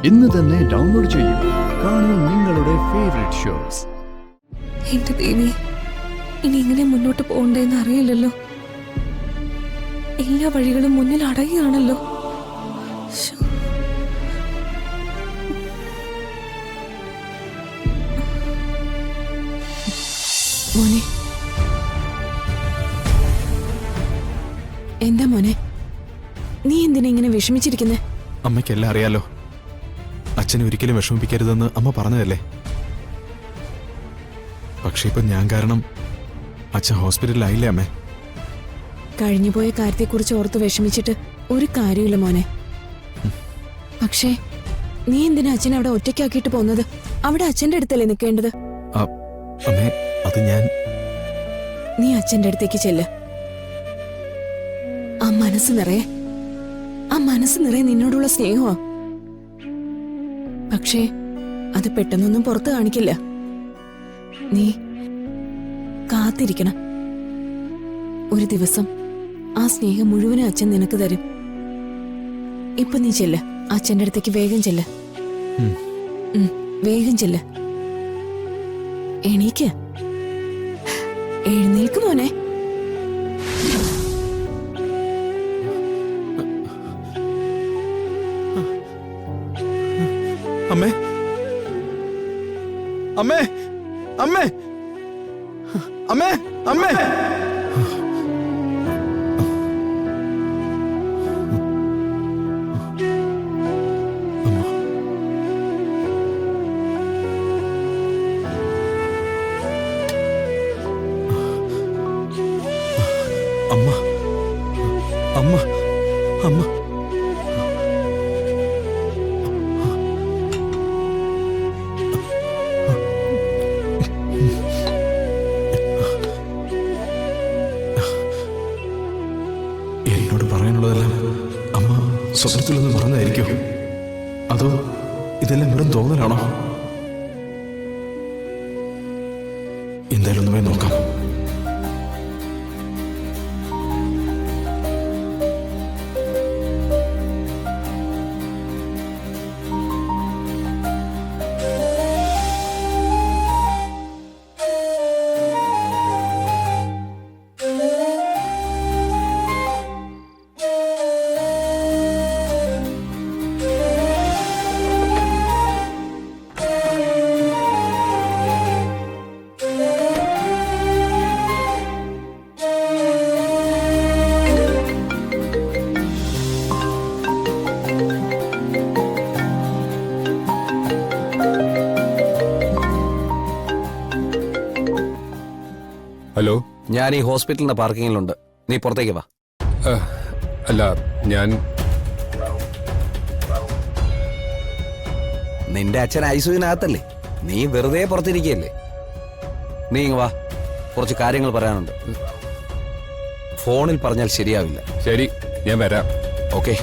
ഇന്ന് തന്നെ ഡൗൺലോഡ് ചെയ്യൂ. കാണൂ നിങ്ങളുടെ ഫേവറേറ്റ് ഷോസ്. എന്റെ ദേവി, ഇനി ഇങ്ങനെ മുന്നോട്ട് പോകണ്ടെന്ന് അറിയില്ലല്ലോ. എല്ലാ വഴികളും മുന്നിൽ അടയുകയാണല്ലോ. മോനെ, എന്താ മോനെ, നീ എന്തിനാ ഇങ്ങനെ വിഷമിച്ചിരിക്കുന്നേ? അമ്മയ്ക്കെല്ലാം അറിയാലോ. അച്ഛനെ ഒരിക്കലും വിഷമിപ്പിക്കരുതെന്ന് അമ്മ പറഞ്ഞതല്ലേ. പക്ഷെ ഇപ്പൊ ഞാൻ കാരണം അച്ഛൻ ഹോസ്പിറ്റലിലായില്ലേ അമ്മേ. കഴിഞ്ഞുപോയ കാര്യത്തെക്കുറിച്ച് ഓർത്ത് വിഷമിച്ചിട്ട് ഒരു കാര്യമില്ല മോനെ. പക്ഷേ നീ എന്തിനാ അച്ഛനെ അവിടെ ഒറ്റയ്ക്കാക്കിയിട്ട് പോന്നത്? അവിടെ അച്ഛന്റെ അടുത്തല്ലേ നിൽക്കേണ്ടത്? അമ്മേ, അത് ഞാൻ... നീ അച്ഛന്റെ അടുത്തേക്ക് ചെല്ല്. ആ മനസ്സ് നിറയെ നിന്നോടുള്ള സ്നേഹമാ. പക്ഷേ അത് പെട്ടെന്നൊന്നും പുറത്ത് കാണിക്കില്ല. നീ കാത്തിരിക്കണം. ഒരു ദിവസം ആ സ്നേഹം മുഴുവനും അച്ഛൻ നിനക്ക് തരും. ഇപ്പൊ നീ ചെല്ല്, അച്ഛന്റെ അടുത്തേക്ക് വേഗം ചെല്ല്. വേഗം ചെല്ല്. എണീക്ക്, എഴുന്നേൽക്ക് മോനെ. അമ്മേ, അമ്മേ, അമ്മേ, അമ്മേ, അമ്മേ. അമ്മ, അമ്മ, അമ്മ. എന്നോട് പറയാനുള്ളതെല്ലാം അമ്മ സ്വപ്നത്തിലൊന്നും പറഞ്ഞതായിരിക്കോ? അതോ ഇതെല്ലാം വെറും തോന്നലാണോ? എന്തായാലും ഒന്നുമേ നോക്കാം. ഹലോ, ഞാൻ ഈ ഹോസ്പിറ്റലിന്റെ പാർക്കിങ്ങിലുണ്ട്. നീ പുറത്തേക്ക് വാ. അല്ല, ഞാൻ... നിന്റെ അച്ഛൻ ഐസിയുവിനകത്തല്ലേ, നീ വെറുതെ പുറത്തിരിക്കുകയല്ലേ. നീ ഇങ്ങ് വാ, കുറച്ച് കാര്യങ്ങൾ പറയാനുണ്ട്. ഫോണിൽ പറഞ്ഞാൽ ശരിയാവില്ല. ശരി, ഞാൻ വരാം. ഓക്കെ.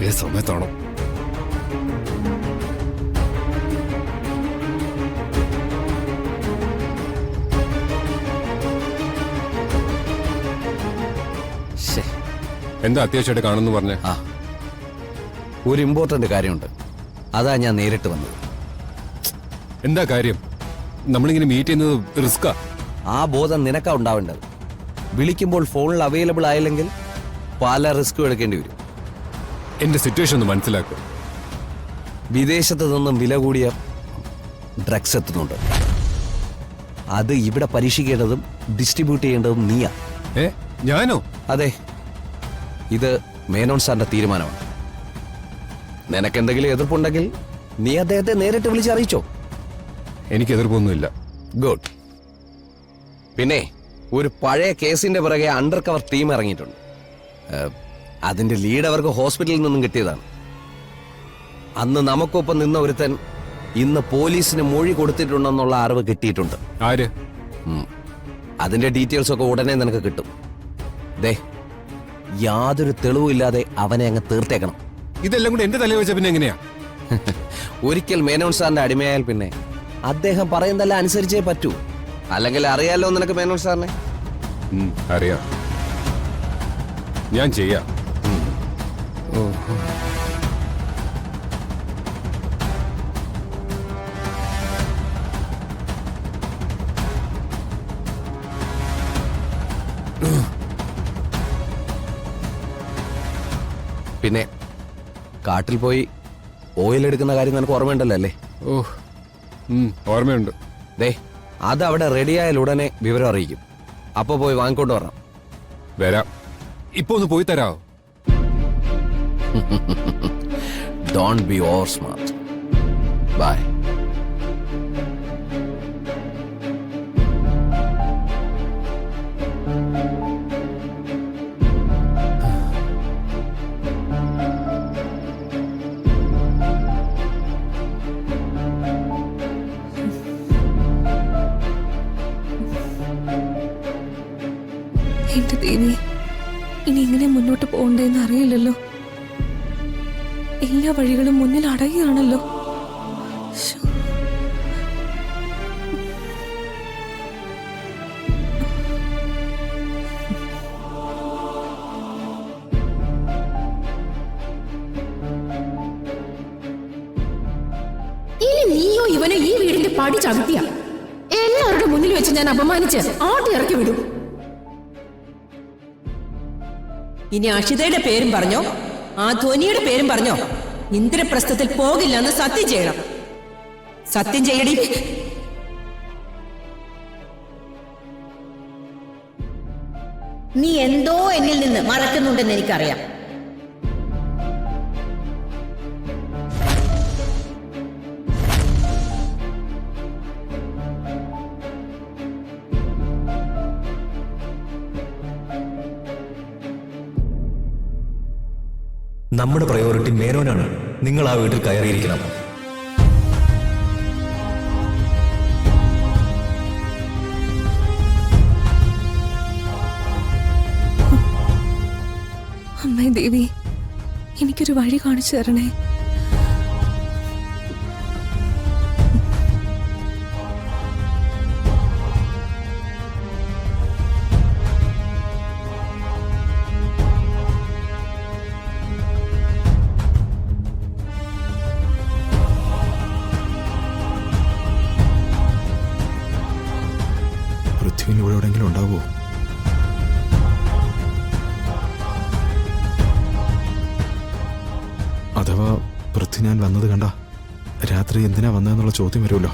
ഏത് സമയത്താണോ? എന്താ അത്യാവശ്യമായിട്ട് കാണുന്നു പറഞ്ഞേ? ആ, ഒരു ഇമ്പോർട്ടന്റ് കാര്യമുണ്ട്. അതാ ഞാൻ നേരിട്ട് വന്നത്. എന്താ കാര്യം? നമ്മളിങ്ങനെ മീറ്റ് ചെയ്യുന്നത് റിസ്കാ. ആ ബോധം നിനക്കാ ഉണ്ടാവേണ്ടത്. വിളിക്കുമ്പോൾ ഫോണിൽ അവൈലബിൾ ആയില്ലെങ്കിൽ പല റിസ്ക്കും എടുക്കേണ്ടി വരും. എന്റെ സിറ്റുവേഷൻ ഒന്ന് മനസ്സിലാക്കും. വിദേശത്ത് നിന്നും വില കൂടിയ ഡ്രഗ്സ് എത്തുന്നുണ്ട്. അത് ഇവിടെ പരീക്ഷിക്കേണ്ടതും ഡിസ്ട്രിബ്യൂട്ട് ചെയ്യേണ്ടതും നീയാ. ഞാനോ? അതെ, ഇത് മേനോൻ സാറിന്റെ തീരുമാനമാണ്. നിനക്കെന്തെങ്കിലും എതിർപ്പുണ്ടെങ്കിൽ നീ അദ്ദേഹത്തെ നേരിട്ട് വിളിച്ചറിയിച്ചോ. എനിക്ക് എതിർപ്പൊന്നുമില്ല. ഗുഡ്. പിന്നെ ഒരു പഴയ കേസിന്റെ പിറകെ അണ്ടർ കവർ ടീം ഇറങ്ങിയിട്ടുണ്ട്. അതിന്റെ ലീഡ് അവർക്ക് ഹോസ്പിറ്റലിൽ നിന്നും കിട്ടിയതാണ്. അന്ന് നമുക്കൊപ്പം നിന്ന ഒരുത്തൻ ഇന്ന് പോലീസിന് മൊഴി കൊടുത്തിട്ടുണ്ടെന്നുള്ള അറിവ് കിട്ടിയിട്ടുണ്ട്. ആര്? അതിന്റെ ഡീറ്റെയിൽസ് ഒക്കെ ഉടനെ നിനക്ക് കിട്ടും. ദേ, യാതൊരു തെളിവുമില്ലാതെ അവനെ അങ്ങ് തീർത്തേക്കണം. ഇതെല്ലാം കൂടെ എന്റെ തലയിൽ വെച്ച പിന്നെ എങ്ങനെയാ? ഒരിക്കൽ മേനോൻ സാറിന്റെ അടിമയായാൽ പിന്നെ അദ്ദേഹം പറയുന്നതെല്ലാം അനുസരിച്ചേ പറ്റൂ. അല്ലെങ്കിൽ അറിയാലോ നിനക്ക് മേനോൻ സാറിനെ. അറിയാം, ഞാൻ ചെയ്യാം. പിന്നെ കാട്ടിൽ പോയി ഓയിൽ എടുക്കുന്ന കാര്യം നിനക്ക് ഓർമ്മയുണ്ടല്ലോ അല്ലേ? ഓ ഓർമ്മയുണ്ട്. ദേ അത് അവിടെ റെഡിയായാൽ ഉടനെ വിവരം അറിയിക്കും. അപ്പൊ പോയി വാങ്ങിക്കൊണ്ട് വരണം. വരാം. ഇപ്പൊ ഒന്ന് പോയി തരാമോ? Don't be over smart. Bye. എന്റെ ദേവി, ഇനി ഇങ്ങനെ മുന്നോട്ട് പോകണ്ടെന്ന് അറിയില്ലല്ലോ. എല്ലാ വഴികളും മുന്നിൽ അടയുകയാണല്ലോ. ശ്ശോ. ഇനി നീയോ ഇവനെ ഈ വീടിന്റെ പടി ചവിട്ടിയ എല്ലാവരുടെ മുന്നിൽ വെച്ച് ഞാൻ അപമാനിച്ച് ആട്ടി ഇറക്കി വിടും. ഇനി അഷിതയുടെ പേരും പറഞ്ഞോ, ആ ധ്വനിയുടെ പേരും പറഞ്ഞോ, ഇന്ദ്രപ്രസ്ഥത്തിൽ പോകില്ലെന്ന് സത്യം ചെയ്യണം. സത്യം ചെയ്യടി. നീ എന്തോ എന്നിൽ നിന്ന് മറക്കുന്നുണ്ടെന്ന് എനിക്കറിയാം. നമ്മുടെ പ്രയോറിറ്റി മേനോനാണ്. നിങ്ങൾ ആ വീട്ടിൽ കയറിയിരിക്കണം. അമ്മേ ദേവി, എനിക്കൊരു വഴി കാണിച്ചു തരണേ. പൃഥ്വിന് ഇവിടെ എവിടെയെങ്കിലും ഉണ്ടാവോ? അഥവാ പൃഥ്വി ഞാൻ വന്നത് കണ്ട രാത്രി എന്തിനാ വന്നതെന്നുള്ള ചോദ്യം വരുമല്ലോ.